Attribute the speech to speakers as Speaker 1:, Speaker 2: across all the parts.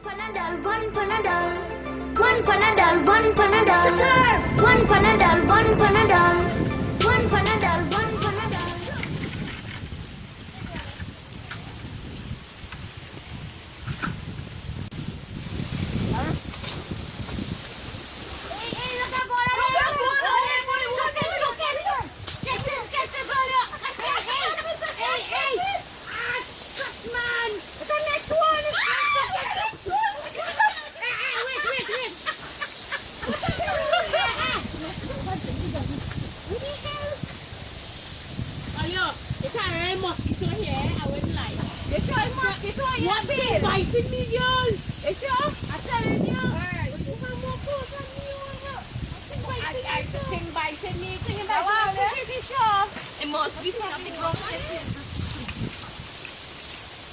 Speaker 1: Panadol, one Panadol. One Panadol, one Panadol. Sir, one Panadol, one Panadol. One Panadol, one Panadol. Hey, look at Gora. Hey. Ah, shut, man. The next one is
Speaker 2: It's a mosquito here. I wouldn't lie.
Speaker 1: you try mosquito on your
Speaker 2: What's
Speaker 1: bill.
Speaker 2: biting me, girl?
Speaker 1: You sure? I'm telling you.
Speaker 2: Alright. You have more clothes on me, I think biting me. Thinking
Speaker 1: Wow,
Speaker 2: about
Speaker 1: pretty sure.
Speaker 2: it must be something wrong with it.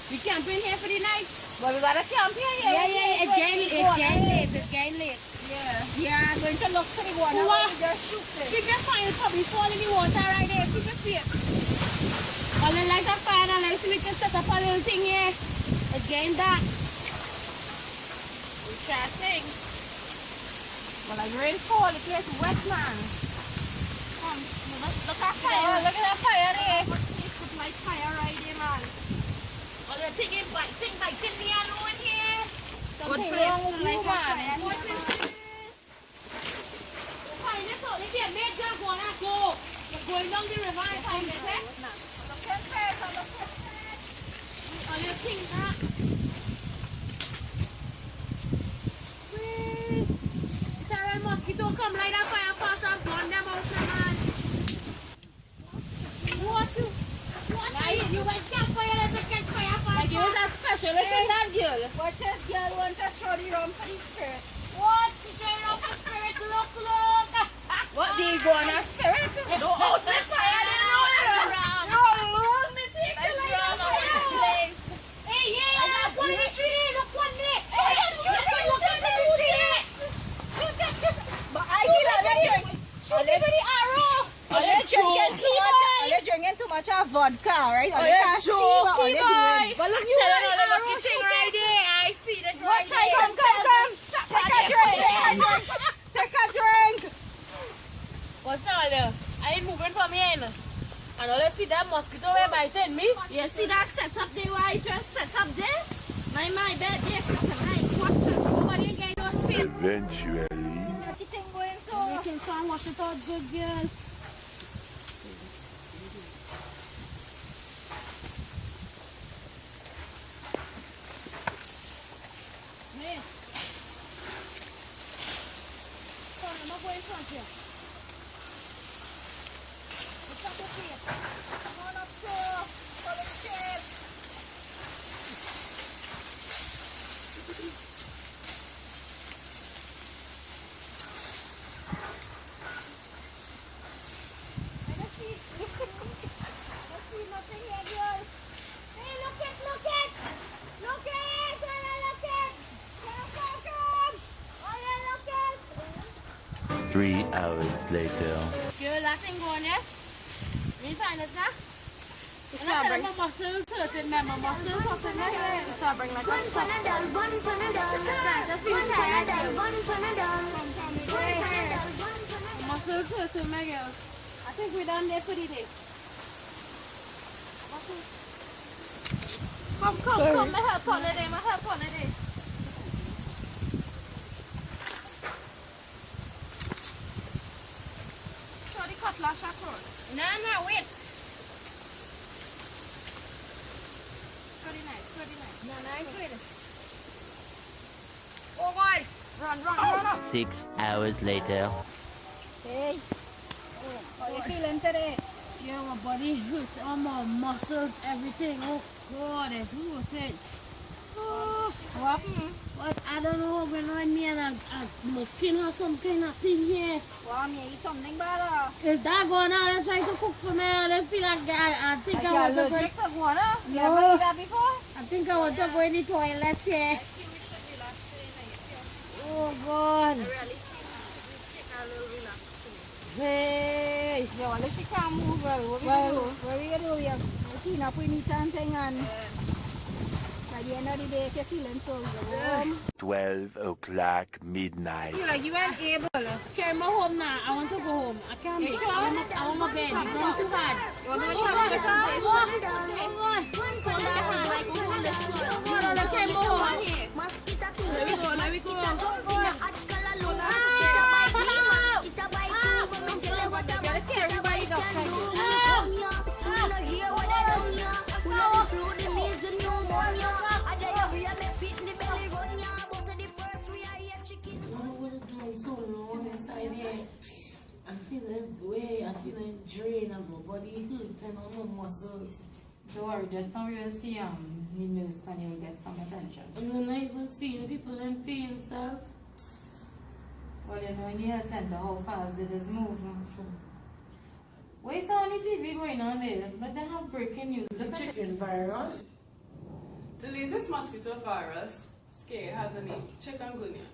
Speaker 2: We camping here for the night?
Speaker 1: Well, we gotta camp here.
Speaker 2: Yeah. It's getting late. Yeah, I'm going to look for the water.
Speaker 1: Just shoot it.
Speaker 2: Keep your fire probably fall in the water right there. Keep your feet. All the lights are fire and I see we can set up a little thing here. It's getting dark. We shall sing.
Speaker 1: Well, like rainfall, the place is wet, man.
Speaker 2: Come, look at
Speaker 1: Oh,
Speaker 2: fire.
Speaker 1: look at that fire there.
Speaker 2: Put my fire right there, man. All the thing is biting me alone here.
Speaker 1: Good
Speaker 2: Something
Speaker 1: place
Speaker 2: wrong
Speaker 1: to
Speaker 2: with
Speaker 1: live,
Speaker 2: you,
Speaker 1: man.
Speaker 2: What is this? Find this out. If you make just wanna go, you're going down the river and find it, eh? All your things that. Wait. It's a real mosquito come like that fire fast and burn them out, man. You went campfire, let's get fire fast.
Speaker 1: Like you was a specialist in that girl.
Speaker 2: What this girl wants to throw the rum for the spirit? What? She trying to rum for spirit? Look.
Speaker 1: What, do you go on a spirit? No, out the fire, I didn't know that. You're alone, me take the light of fire.
Speaker 2: Hey, yeah, look one in the tree. Look one there.
Speaker 1: Shoot it. But I hear that they're drinking. Shoot it with the arrow. They're drinking too much of vodka, right?
Speaker 2: Oh, you're joking, boy.
Speaker 1: But look, you
Speaker 2: Tell her
Speaker 1: want
Speaker 2: all the
Speaker 1: arrow,
Speaker 2: lucky thing
Speaker 1: shoot it.
Speaker 2: right there. I see the right
Speaker 1: Try,
Speaker 2: there.
Speaker 1: come. Take a drink.
Speaker 2: What's all there? I ain't moving from here. And all I see that mosquito were biting me.
Speaker 1: You see that set up there? Why I just set up there? My bed there, tonight. Watch it.
Speaker 2: Nobody ain't getting no space.
Speaker 3: Eventually.
Speaker 1: What you think going to?
Speaker 2: Making sure I wash it out good, girl. Hey. Come on, I'm going in front here. What's up with you?
Speaker 1: Come on up, sir. Follow the chair.
Speaker 2: Let's see nothing here, girl. Hey, look it. Look it. Come on. Oh, yeah, look it.
Speaker 3: 3 hours later.
Speaker 2: Girl, that thing going there. You find it, huh?
Speaker 1: It's
Speaker 2: And I
Speaker 1: not
Speaker 2: tell
Speaker 1: bring.
Speaker 2: my muscles hurting, man. My muscles hurting, man.
Speaker 1: It's not bring like a stop.
Speaker 4: One Panadol,
Speaker 2: Just feel tired, girl.
Speaker 4: one Panadol,
Speaker 2: Muscles hurting, my girl. I think we're done there for the day.
Speaker 1: Come, my help on the day. Show the cutlass across.
Speaker 2: Nah, wait.
Speaker 1: Pretty nice.
Speaker 2: Nah, I ain't ready.
Speaker 1: Oh boy! Run up!
Speaker 3: 6 hours later.
Speaker 2: Hey. How you feeling today? Yeah, my body hurts, all my muscles, everything. Oh God, it's hurting. Oh,
Speaker 1: What happened?
Speaker 2: but I don't know what's going on me and my skin or some kind of thing here.
Speaker 1: Well, me eat something better.
Speaker 2: Is that going on? I'm trying to cook for me. I don't feel like I think
Speaker 1: Like
Speaker 2: I
Speaker 1: you're
Speaker 2: want to go.
Speaker 1: allergic to guana? You
Speaker 2: No.
Speaker 1: ever eat that before?
Speaker 2: I think I want to go in the toilet here. Oh God. Hey.
Speaker 1: Yeah, well, if she can't move well, what we
Speaker 2: Well,
Speaker 1: do?
Speaker 2: what are you doing? We clean up, we need something and
Speaker 1: By the end of the day, if you're feeling so warm.
Speaker 3: 12 o'clock midnight.
Speaker 1: Feel like you weren't able.
Speaker 2: Carry me home now. I want to go home. I can't make it. I want my bed. You're going too hard.
Speaker 1: You want to go to the hospital? Let me go. Everybody
Speaker 2: I'm feeling way, I'm feeling drained and my body hurt and all my muscles.
Speaker 5: Don't worry, just now we will see the news and you'll get some attention.
Speaker 2: And we're not even seeing people in pain, sir.
Speaker 5: Well, you know in the health center how fast it is moving. What is on the TV going on there? But they have breaking news.
Speaker 6: The chicken virus. The latest mosquito virus scare has a name, Chikungunya.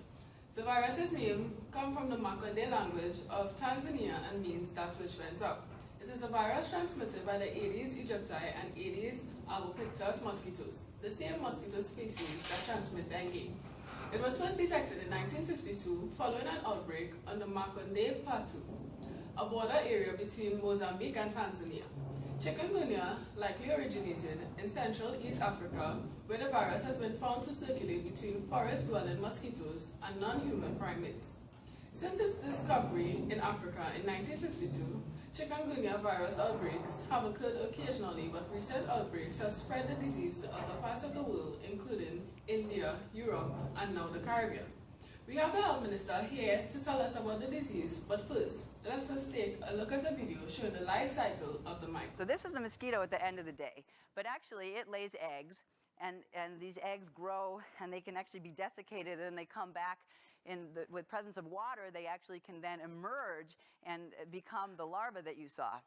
Speaker 6: The virus's name comes from the Makonde language of Tanzania and means that which went up. It is a virus transmitted by the Aedes aegypti and Aedes albopictus mosquitoes, the same mosquito species that transmit dengue. It was first detected in 1952 following an outbreak on the Makonde Plateau, a border area between Mozambique and Tanzania. Chikungunya likely originated in Central East Africa, where the virus has been found to circulate between forest-dwelling mosquitoes and non-human primates. Since its discovery in Africa in 1952, Chikungunya virus outbreaks have occurred occasionally, but recent outbreaks have spread the disease to other parts of the world, including India, Europe, and now the Caribbean. We have the health minister here to tell us about the disease, but first, let's just take a look at a video showing the life cycle of the mite.
Speaker 7: So this is the mosquito at the end of the day, but actually it lays eggs, and these eggs grow, and they can actually be desiccated, and they come back with presence of water. They actually can then emerge and become the larva that you saw.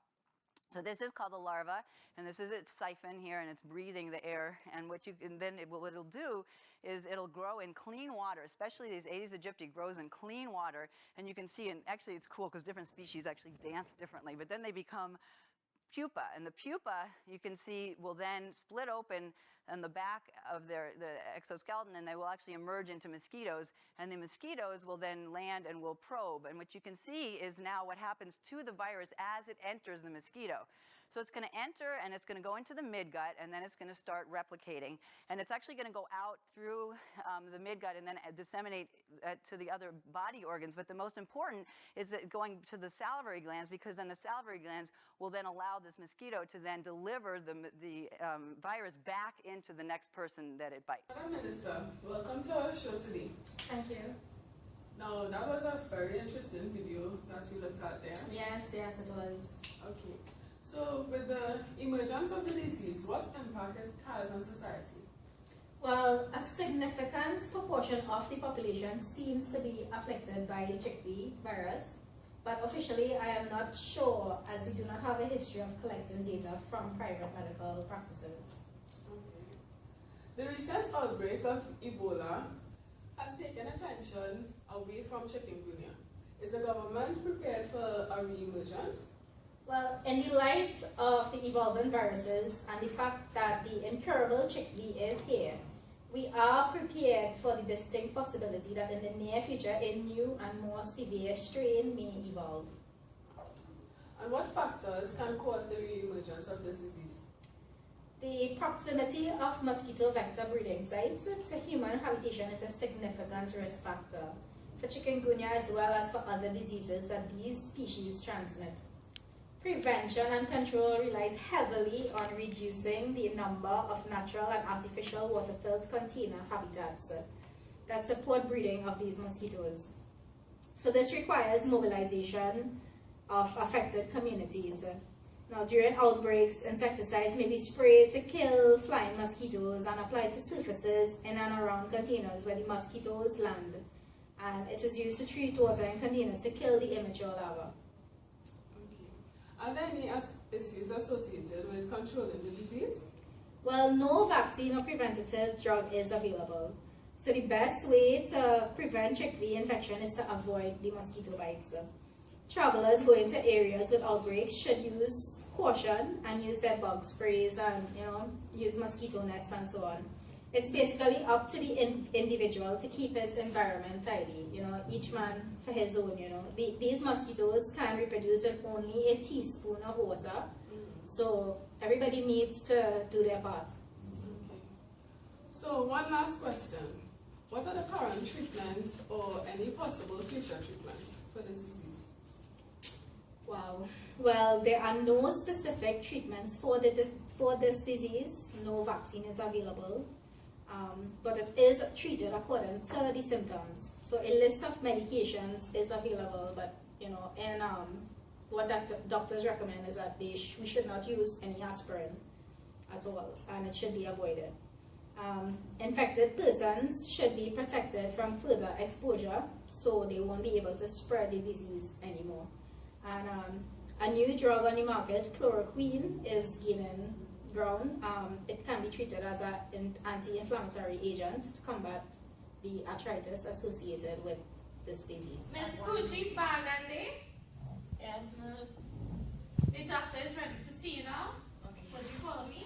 Speaker 7: So this is called the larva, and this is its siphon here, and it's breathing the air. And what it'll do is it'll grow in clean water, especially these Aedes aegypti grows in clean water. And you can see, and actually it's cool because different species actually dance differently, but then they become pupa, and the pupa, you can see, will then split open on the back of the exoskeleton, and they will actually emerge into mosquitoes, and the mosquitoes will then land and will probe. And what you can see is now what happens to the virus as it enters the mosquito. So it's going to enter, and it's going to go into the midgut, and then it's going to start replicating. And it's actually going to go out through the midgut and then disseminate to the other body organs. But the most important is that going to the salivary glands, because then the salivary glands will then allow this mosquito to then deliver the virus back into the next person that it bites.
Speaker 6: Madam Minister, welcome to our show today.
Speaker 8: Thank you.
Speaker 6: Now, that was a very interesting video that you looked at there.
Speaker 8: Yes, it was.
Speaker 6: Okay. So, with the emergence of the disease, what impact it has on society?
Speaker 8: Well, a significant proportion of the population seems to be afflicted by the chikungunya virus, but officially I am not sure, as we do not have a history of collecting data from private medical practices.
Speaker 6: Okay. The recent outbreak of Ebola has taken attention away from chikungunya. Is the government prepared for a re-emergence?
Speaker 8: Well, in the light of the evolving viruses and the fact that the incurable chikungunya is here, we are prepared for the distinct possibility that in the near future a new and more severe strain may evolve.
Speaker 6: And what factors can cause the re-emergence of this disease?
Speaker 8: The proximity of mosquito vector breeding sites to human habitation is a significant risk factor for chikungunya as well as for other diseases that these species transmit. Prevention and control relies heavily on reducing the number of natural and artificial water-filled container habitats that support breeding of these mosquitoes. So this requires mobilization of affected communities. Now, during outbreaks, insecticides may be sprayed to kill flying mosquitoes and applied to surfaces in and around containers where the mosquitoes land. And it is used to treat water in containers to kill the immature larvae.
Speaker 6: Are there any issues associated with controlling the disease?
Speaker 8: Well, no vaccine or preventative drug is available. So the best way to prevent chikungunya infection is to avoid the mosquito bites. Travelers going to areas with outbreaks should use caution and use their bug sprays and use mosquito nets and so on. it's basically up to the individual to keep his environment tidy. You know, each man for his own. You know, these mosquitoes can reproduce in only a teaspoon of water, so everybody needs to do their part.
Speaker 6: Okay. So one last question: what are the current treatments or any possible future treatments for this disease?
Speaker 8: Wow. Well, there are no specific treatments for this disease. No vaccine is available. But it is treated according to the symptoms. So a list of medications is available, but you know, and what doctors recommend is that we should not use any aspirin at all, and it should be avoided. Infected persons should be protected from further exposure, so they won't be able to spread the disease anymore. And a new drug on the market, chloroquine, is gaining ground. It can be treated as an anti-inflammatory agent to combat the arthritis associated with this disease.
Speaker 9: Miss Poochie Bagande?
Speaker 2: Yes, nurse.
Speaker 9: The doctor is ready to see you now.
Speaker 2: Okay.
Speaker 9: Would you follow me?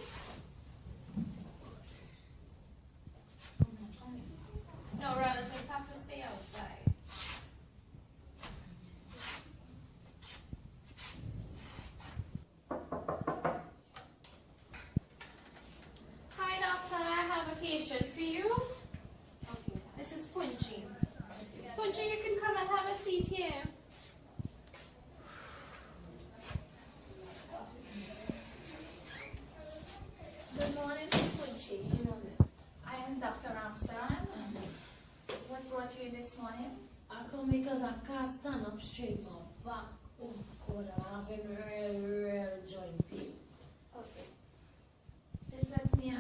Speaker 9: No, relatives have to stay outside. Hi, doctor. I have a patient for you.
Speaker 2: Okay.
Speaker 9: This is Punchy. Punchy, you can come and have a seat here.
Speaker 10: Good morning, Miss Punchy. I am Dr. Armstrong. What brought you this morning?
Speaker 2: I come because I can't stand up straight, my back. Oh God, I'm having real joint pain.
Speaker 10: Okay. Just let me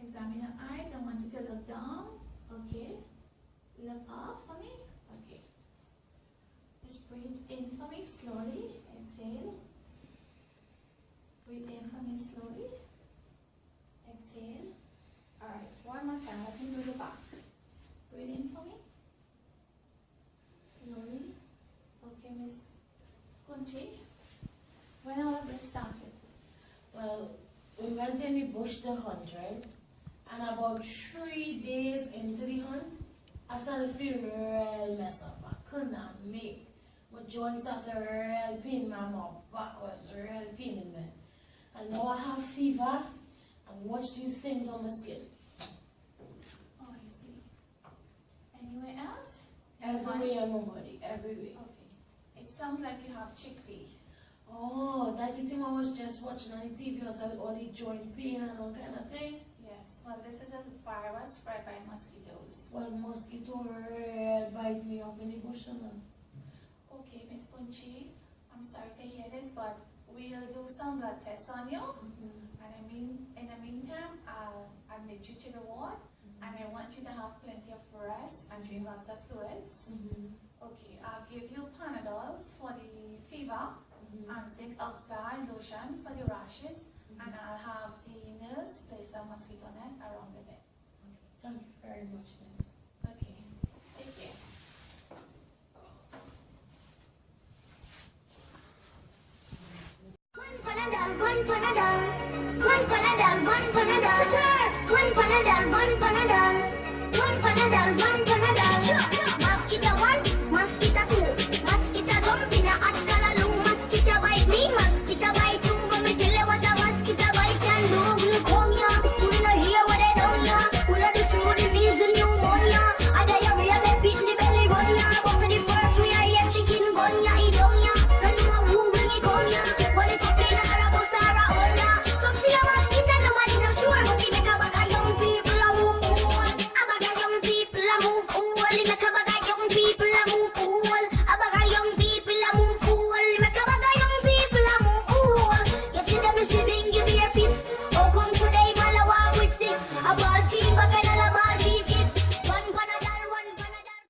Speaker 10: examine your eyes. I want you to look down. Okay. Look up for me. Okay. Just breathe in for me slowly. Exhale. Breathe in for me slowly. Exhale. Alright, one more time. Let me do the back. Breathe in for me. Slowly. Okay, Miss Kunchi. When all of this started?
Speaker 2: Well, we went in the bush the hunt, right? And about 3 days into the hunt, I started to feel real messed up. I could not make my joints after real pain. My back was real paining me. And now I have fever and watch these things on my skin.
Speaker 10: Oh, I see. Anywhere else?
Speaker 2: Everywhere in my body, everywhere.
Speaker 10: Okay. It sounds like you have chickpea.
Speaker 2: Oh, that's the thing I was just watching on the TV outside with all the joint pain and all kind of thing.
Speaker 10: Yes. Well, this is a virus spread by mosquitoes.
Speaker 2: Well, mosquito real bite me up in the bush and
Speaker 10: Okay, Miss Punchy. I'm sorry to hear this, but we'll do some blood tests on you. And in the meantime, I'll admit you to the ward. And I want you to have plenty of rest and drink lots of fluids. Okay, I'll give you Panadol for the fever and zinc oxide lotion for the rashes. And I'll have the nurse place a mosquito net around the bed.
Speaker 2: thank you very much, miss.
Speaker 10: Okay, take care.
Speaker 4: One Panadol, one Panadol. One Panadol, one Panadol. Sir, one Panadol, one Panadol. One Panadol, one Panadol. Sure.